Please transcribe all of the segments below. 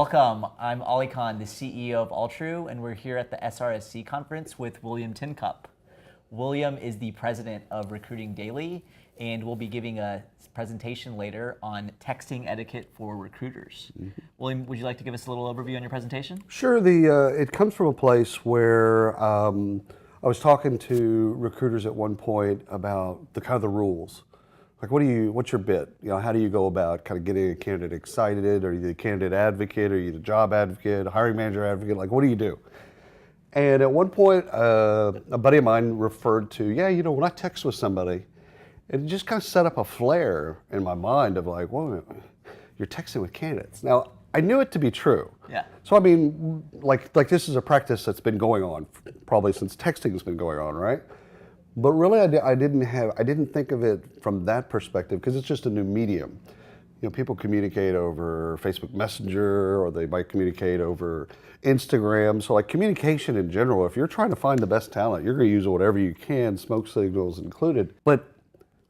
Welcome, I'm Ollie Khan, the CEO of Alltrue, and we're here at the SRSC conference with William Tincup. William is the president of Recruiting Daily, and we'll be giving a presentation later on texting etiquette for recruiters. William, would you like to give us a little overview on your presentation? Sure. It comes from a place where I was talking to recruiters at one point about the rules. Like, what's your bit? How do you go about kind of getting a candidate excited? Are you the candidate advocate? Are you the job advocate, a hiring manager advocate? Like, what do you do? And at one point, a buddy of mine referred to, when I text with somebody, it just kind of set up a flare in my mind of like, whoa, you're texting with candidates. Now, I knew it to be true. Yeah. So I mean, like this is a practice that's been going on probably since texting has been going on, right? But really, I didn't think of it from that perspective because it's just a new medium. People communicate over Facebook Messenger, or they might communicate over Instagram. So like communication in general, if you're trying to find the best talent, you're going to use whatever you can, smoke signals included. But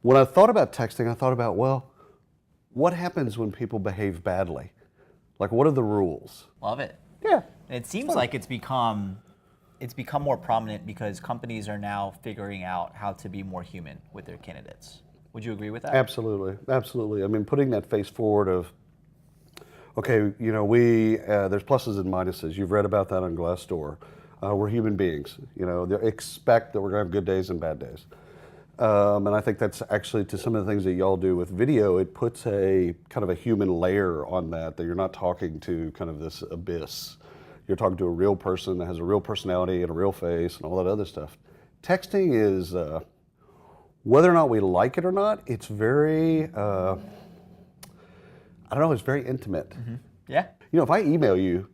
when I thought about texting, I thought about, well, what happens when people behave badly? Like, what are the rules? Love it. Yeah. It seems like it's become more prominent because companies are now figuring out how to be more human with their candidates. Would you agree with that? Absolutely, absolutely. I mean, putting that face forward of, okay, there's pluses and minuses. You've read about that on Glassdoor. We're human beings. They expect that we're going to have good days and bad days. And I think that's actually, to some of the things that y'all do with video, it puts a kind of a human layer on that you're not talking to kind of this abyss. You're talking to a real person that has a real personality and a real face and all that other stuff. Texting is, whether or not we like it or not, it's very, it's very intimate. Mm-hmm. Yeah. If I email you,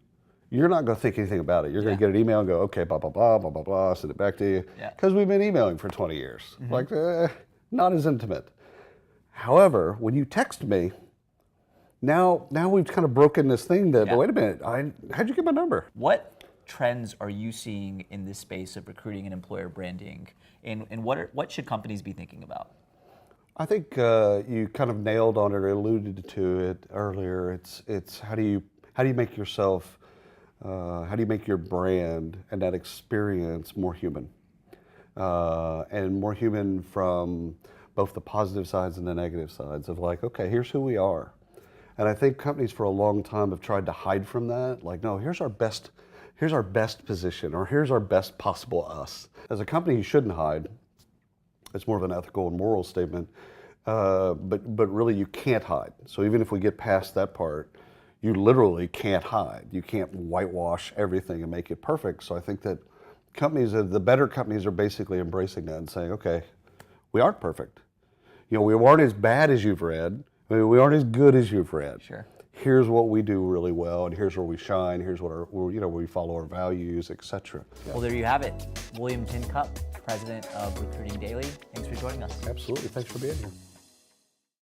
you're not going to think anything about it. You're going to get an email and go, okay, blah, blah, blah, blah, blah, blah, send it back to you. Because we've been emailing for 20 years. Mm-hmm. Like, not as intimate. However, when you text me, now we've kind of broken this thing that, wait a minute, how'd you get my number? What trends are you seeing in this space of recruiting and employer branding? And what should companies be thinking about? I think you kind of nailed on it or alluded to it earlier. It's how do you make yourself, how do you make your brand and that experience more human? And more human from both the positive sides and the negative sides of like, okay, here's who we are. And I think companies for a long time have tried to hide from that. Like, no, here's our best position, or here's our best possible us. As a company, you shouldn't hide. It's more of an ethical and moral statement. But really, you can't hide. So even if we get past that part, you literally can't hide. You can't whitewash everything and make it perfect. So I think that the better companies are basically embracing that and saying, okay, we aren't perfect. We aren't as bad as you've read. We aren't as good as you've read. Sure. Here's what we do really well, and here's where we shine. Here's where we follow our values, etc. Well, there you have it. William Tincup, president of Recruiting Daily. Thanks for joining us. Absolutely. Thanks for being here.